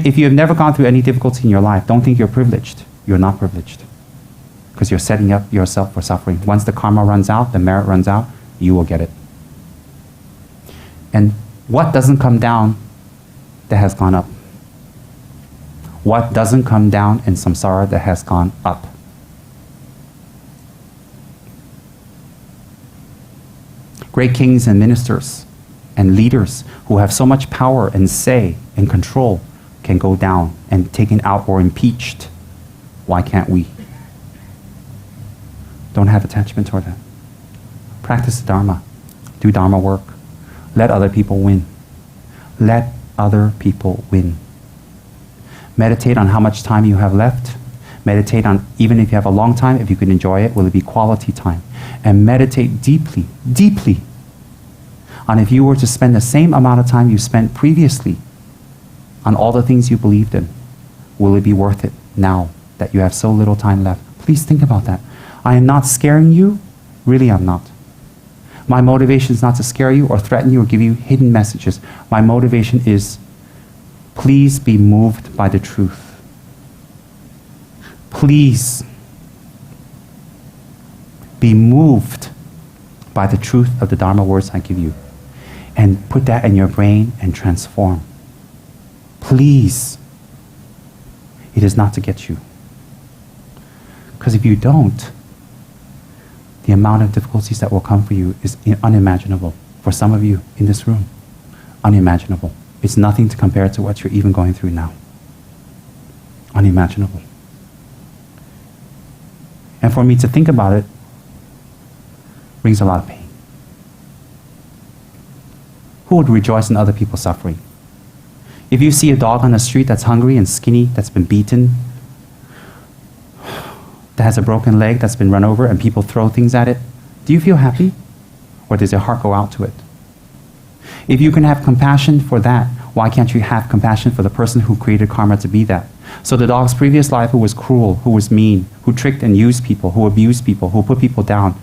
if you have never gone through any difficulty in your life, don't think you're privileged. You're not privileged. Because you're setting up yourself for suffering. Once the karma runs out, the merit runs out, you will get it. And what doesn't come down that has gone up? What doesn't come down in samsara that has gone up? Great kings and ministers and leaders who have so much power and say and control can go down and taken out or impeached. Why can't we? Don't have attachment toward that. Practice the Dharma. Do Dharma work. Let other people win. Let other people win. Meditate on how much time you have left. Meditate on, even if you have a long time, if you can enjoy it, will it be quality time? And meditate deeply, deeply on if you were to spend the same amount of time you spent previously on all the things you believed in, will it be worth it now that you have so little time left? Please think about that. I am not scaring you. Really, I'm not. My motivation is not to scare you or threaten you or give you hidden messages. My motivation is, please be moved by the truth. Please be moved by the truth of the Dharma words I give you. And put that in your brain and transform. Please. It is not to get you. Because if you don't, the amount of difficulties that will come for you is unimaginable. For some of you in this room, unimaginable. It's nothing to compare to what you're even going through now. Unimaginable. And for me to think about it brings a lot of pain. Who would rejoice in other people's suffering? If you see a dog on the street that's hungry and skinny, that's been beaten, that has a broken leg, that's been run over, and people throw things at it, do you feel happy? Or does your heart go out to it? If you can have compassion for that, why can't you have compassion for the person who created karma to be that? So the dog's previous life, who was cruel, who was mean, who tricked and used people, who abused people, who put people down,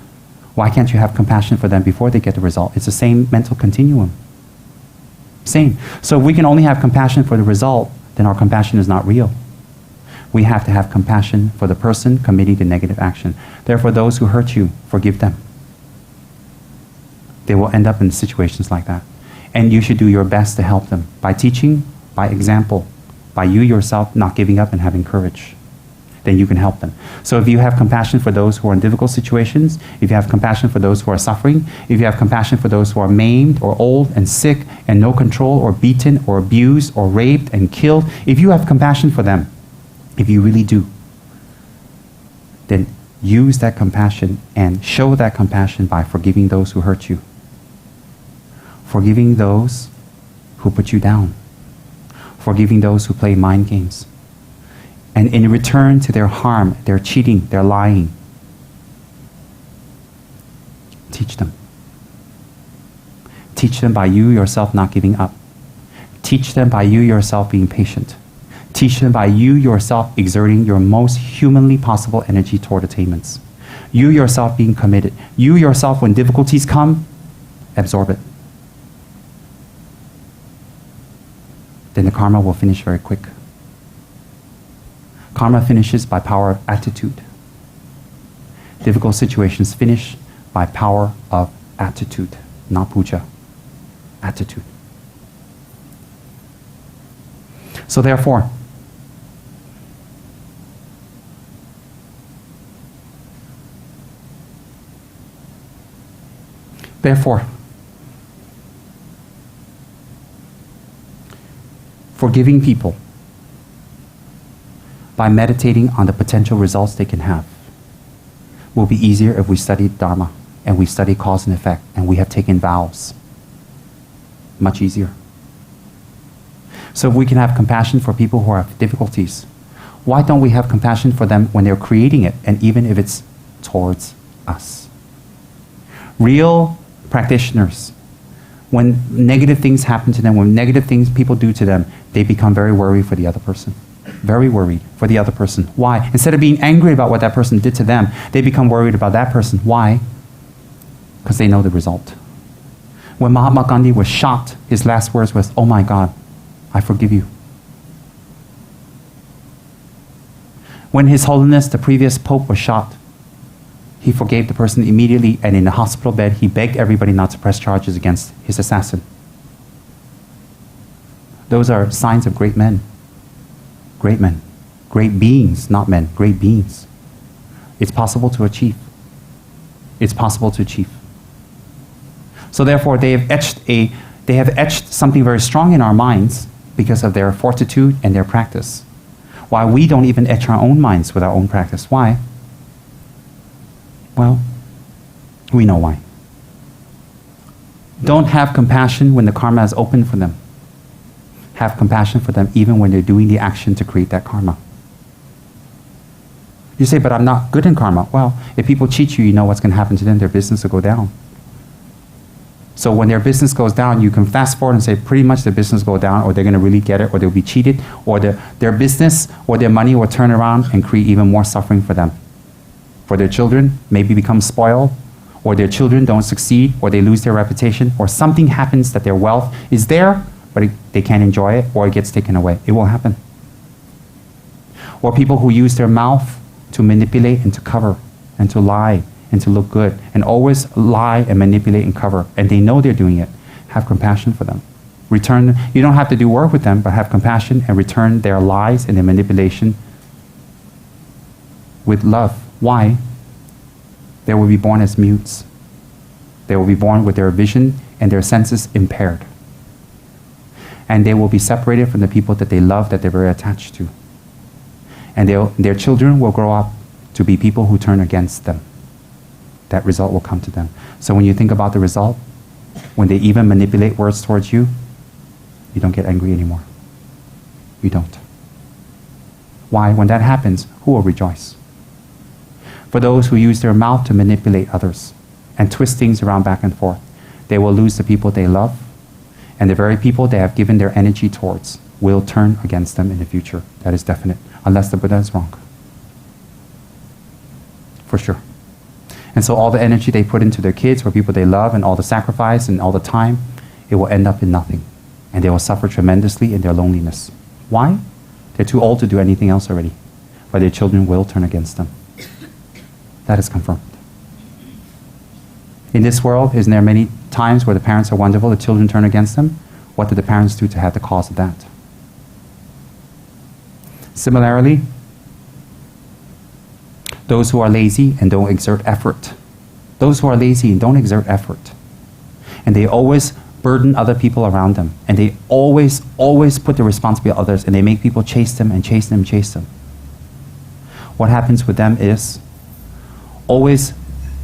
why can't you have compassion for them before they get the result? It's the same mental continuum. Same. So if we can only have compassion for the result, then our compassion is not real. We have to have compassion for the person committing the negative action. Therefore, those who hurt you, forgive them. They will end up in situations like that. And you should do your best to help them by teaching, by example, by you yourself not giving up and having courage. Then you can help them. So if you have compassion for those who are in difficult situations, if you have compassion for those who are suffering, if you have compassion for those who are maimed or old and sick and no control or beaten or abused or raped and killed, if you have compassion for them, if you really do, then use that compassion and show that compassion by forgiving those who hurt you. Forgiving those who put you down. Forgiving those who play mind games. And in return to their harm, their cheating, their lying, teach them. Teach them by you yourself not giving up. Teach them by you yourself being patient. Teach them by you yourself exerting your most humanly possible energy toward attainments. You yourself being committed. You yourself, when difficulties come, absorb it. Then the karma will finish very quick. Karma finishes by power of attitude. Difficult situations finish by power of attitude, not puja. Attitude. So therefore, forgiving people by meditating on the potential results they can have will be easier if we study Dharma and we study cause and effect and we have taken vows. Much easier. So if we can have compassion for people who have difficulties, why don't we have compassion for them when they're creating it, and even if it's towards us? Real practitioners, when negative things happen to them, when negative things people do to them, they become very worried for the other person. Very worried for the other person. Why? Instead of being angry about what that person did to them, they become worried about that person. Why? Because they know the result. When Mahatma Gandhi was shot, his last words was, "Oh my God, I forgive you." When His Holiness, the previous Pope, was shot, he forgave the person immediately, and in the hospital bed, he begged everybody not to press charges against his assassin. Those are signs of great men. Great men. Great beings, not men, great beings. It's possible to achieve. It's possible to achieve. So therefore, they have etched something very strong in our minds because of their fortitude and their practice. Why we don't even etch our own minds with our own practice. Why? Well, we know why. Don't have compassion when the karma is open for them. Have compassion for them even when they're doing the action to create that karma. You say, but I'm not good in karma. Well, if people cheat you, you know what's going to happen to them. Their business will go down. So when their business goes down, you can fast forward and say pretty much their business will go down, or they're going to really get it, or they'll be cheated, or their business or their money will turn around and create even more suffering for them. For their children, maybe become spoiled, or their children don't succeed, or they lose their reputation, or something happens that their wealth is there, but they can't enjoy it, or it gets taken away. It will happen. Or people who use their mouth to manipulate and to cover and to lie and to look good, and always lie and manipulate and cover, and they know they're doing it. Have compassion for them. Return. You don't have to do work with them, but have compassion and return their lies and their manipulation with love. Why? They will be born as mutes. They will be born with their vision and their senses impaired. And they will be separated from the people that they love, that they're very attached to. And their children will grow up to be people who turn against them. That result will come to them. So when you think about the result, when they even manipulate words towards you, you don't get angry anymore. You don't. Why? When that happens, who will rejoice? For those who use their mouth to manipulate others and twist things around back and forth, they will lose the people they love, and the very people they have given their energy towards will turn against them in the future. That is definite, unless the Buddha is wrong. For sure. And so all the energy they put into their kids or people they love, and all the sacrifice and all the time, it will end up in nothing. And they will suffer tremendously in their loneliness. Why? They're too old to do anything else already. But their children will turn against them. That is confirmed. In this world, isn't there many times where the parents are wonderful, the children turn against them? What did the parents do to have the cause of that? Similarly, those who are lazy and don't exert effort. Those who are lazy and don't exert effort. And they always burden other people around them. And they always put the responsibility on others, and they make people chase them and chase them and chase them. What happens with them is, always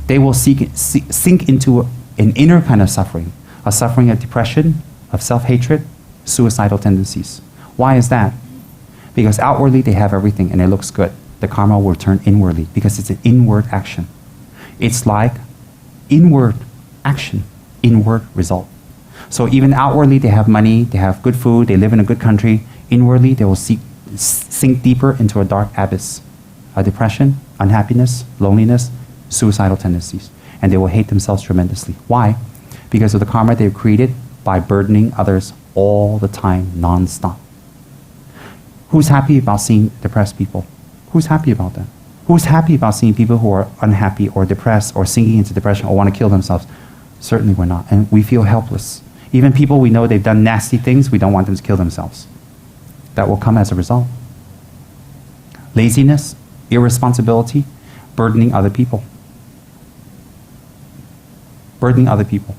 they will sink into an inner kind of suffering, a suffering of depression, of self-hatred, suicidal tendencies. Why is that? Because outwardly they have everything and it looks good. The karma will turn inwardly because it's an inward action. It's like inward action, inward result. So even outwardly they have money, they have good food, they live in a good country. Inwardly they will sink deeper into a dark abyss. A depression, unhappiness, loneliness, suicidal tendencies. And they will hate themselves tremendously. Why? Because of the karma they've created by burdening others all the time, non-stop. Who's happy about seeing depressed people? Who's happy about that? Who's happy about seeing people who are unhappy or depressed or sinking into depression or want to kill themselves? Certainly we're not. And we feel helpless. Even people we know they've done nasty things, we don't want them to kill themselves. That will come as a result. Laziness, irresponsibility, burdening other people. Burdening other people.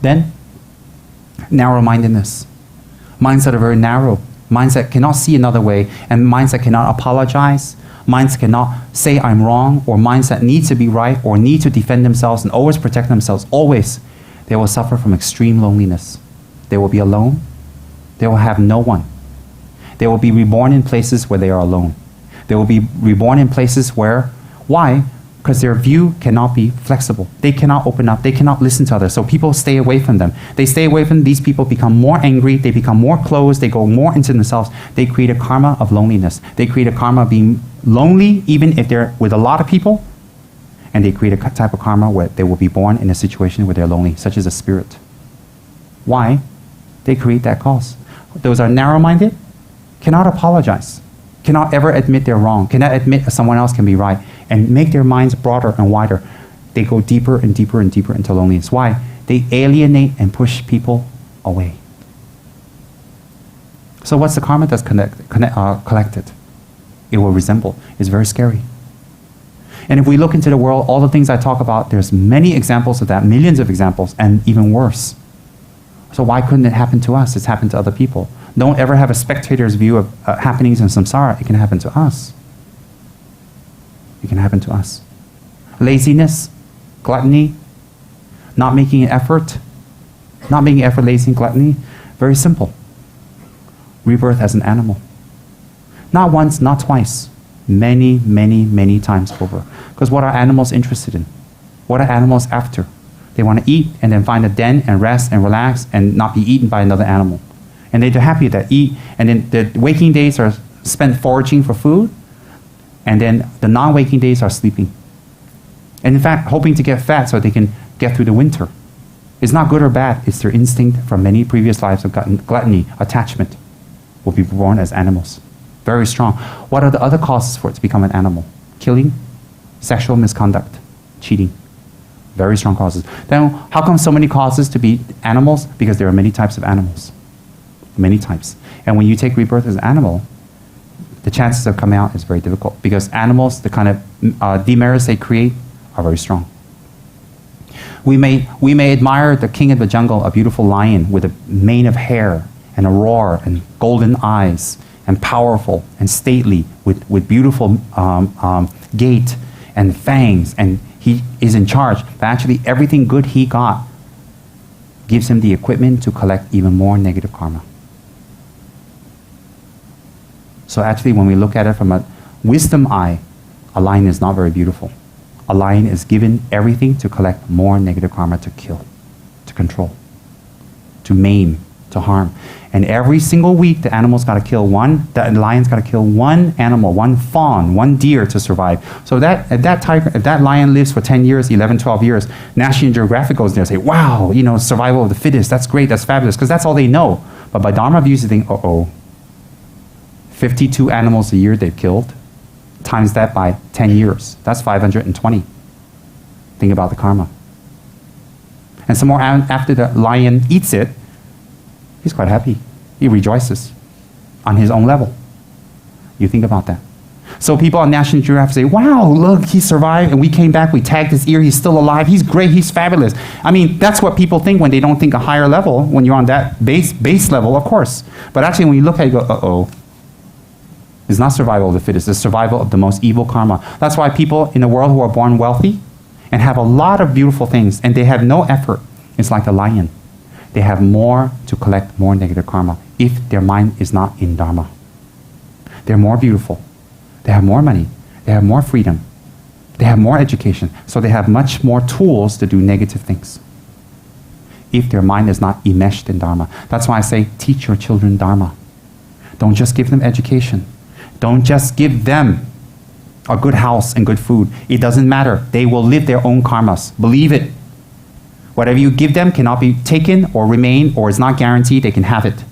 Then, narrow-mindedness. Minds that are very narrow. Minds that cannot see another way, and minds that cannot apologize, minds that cannot say I'm wrong, or minds that need to be right or need to defend themselves and always protect themselves, always, they will suffer from extreme loneliness. They will be alone. They will have no one. They will be reborn in places where they are alone. They will be reborn in places where, why? Because their view cannot be flexible. They cannot open up. They cannot listen to others. So people stay away from them. They stay away from these people, become more angry. They become more closed. They go more into themselves. They create a karma of loneliness. They create a karma of being lonely even if they're with a lot of people. And they create a type of karma where they will be born in a situation where they're lonely, such as a spirit. Why? They create that cause. Those are narrow-minded, cannot apologize. cannot ever admit they're wrong, cannot admit someone else can be right, and make their minds broader and wider, they go deeper and deeper and deeper into loneliness. Why? They alienate and push people away. So what's the karma that's collected? It will resemble. It's very scary. And if we look into the world, all the things I talk about, there's many examples of that, millions of examples, and even worse. So why couldn't it happen to us? It's happened to other people. Don't ever have a spectator's view of happenings in samsara. It can happen to us. It can happen to us. Laziness, gluttony, not making an effort, lazy, gluttony, very simple. Rebirth as an animal. Not once, not twice. Many, many, many times over. Because what are animals interested in? What are animals after? They want to eat and then find a den and rest and relax and not be eaten by another animal. And they're happy that eat, and then the waking days are spent foraging for food, and then the non-waking days are sleeping. And in fact, hoping to get fat so they can get through the winter. It's not good or bad. It's their instinct from many previous lives of gluttony, attachment, will be born as animals. Very strong. What are the other causes for it to become an animal? Killing, sexual misconduct, cheating. Very strong causes. Then how come so many causes to be animals? Because there are many types of animals. Many types. And when you take rebirth as an animal, the chances of coming out is very difficult, because animals, the kind of demerits they create are very strong. We may admire the king of the jungle, a beautiful lion with a mane of hair and a roar and golden eyes and powerful and stately with beautiful gait and fangs, and he is in charge. But actually everything good he got gives him the equipment to collect even more negative karma. So actually when we look at it from a wisdom eye, a lion is not very beautiful. A lion is given everything to collect more negative karma, to kill, to control, to maim, to harm. And every single week the lion's got to kill one animal, one fawn, one deer to survive. So if that lion lives for 10 years, 11, 12 years, National Geographic goes there and say, wow, survival of the fittest, that's great, that's fabulous, because that's all they know. But by Dharma views, you think, 52 animals a year they've killed, times that by 10 years. That's 520. Think about the karma. And some more after the lion eats it, he's quite happy. He rejoices on his own level. You think about that. So people on National Geographic say, wow, look, he survived and we came back, we tagged his ear, he's still alive, he's great, he's fabulous. I mean, that's what people think when they don't think a higher level, when you're on that base level, of course. But actually when you look at it, you go, it's not survival of the fittest, it's survival of the most evil karma. That's why people in the world who are born wealthy and have a lot of beautiful things and they have no effort, it's like a lion. They have more to collect more negative karma if their mind is not in Dharma. They're more beautiful. They have more money. They have more freedom. They have more education. So they have much more tools to do negative things if their mind is not enmeshed in Dharma. That's why I say, teach your children Dharma. Don't just give them education. Don't just give them a good house and good food. It doesn't matter. They will live their own karmas. Believe it. Whatever you give them cannot be taken or remain, or is not guaranteed they can have it.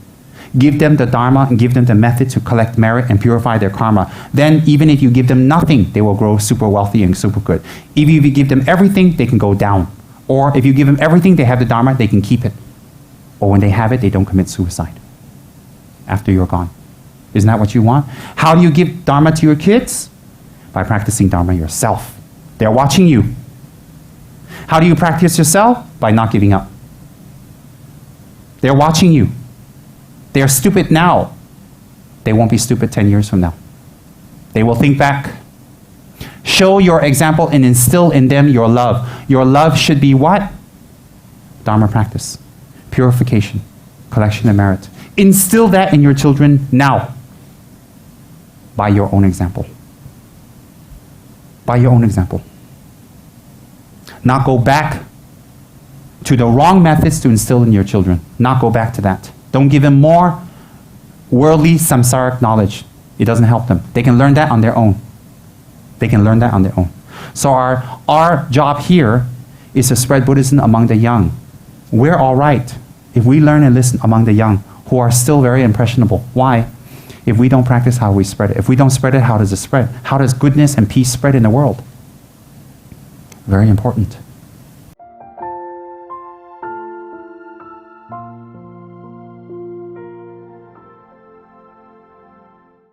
Give them the Dharma and give them the method to collect merit and purify their karma. Then even if you give them nothing, they will grow super wealthy and super good. If you give them everything, they can go down. Or if you give them everything, they have the Dharma, they can keep it. Or when they have it, they don't commit suicide after you're gone. Isn't that what you want? How do you give Dharma to your kids? By practicing Dharma yourself. They're watching you. How do you practice yourself? By not giving up. They're watching you. They're stupid now. They won't be stupid 10 years from now. They will think back. Show your example and instill in them your love. Your love should be what? Dharma practice. Purification. Collection of merit. Instill that in your children now. By your own example. By your own example. Not go back to the wrong methods to instill in your children. Not go back to that. Don't give them more worldly samsaric knowledge. It doesn't help them. They can learn that on their own. They can learn that on their own. So our job here is to spread Buddhism among the young. We're all right if we learn and listen among the young who are still very impressionable. Why? If we don't practice, how do we spread it? If we don't spread it, how does it spread? How does goodness and peace spread in the world? Very important.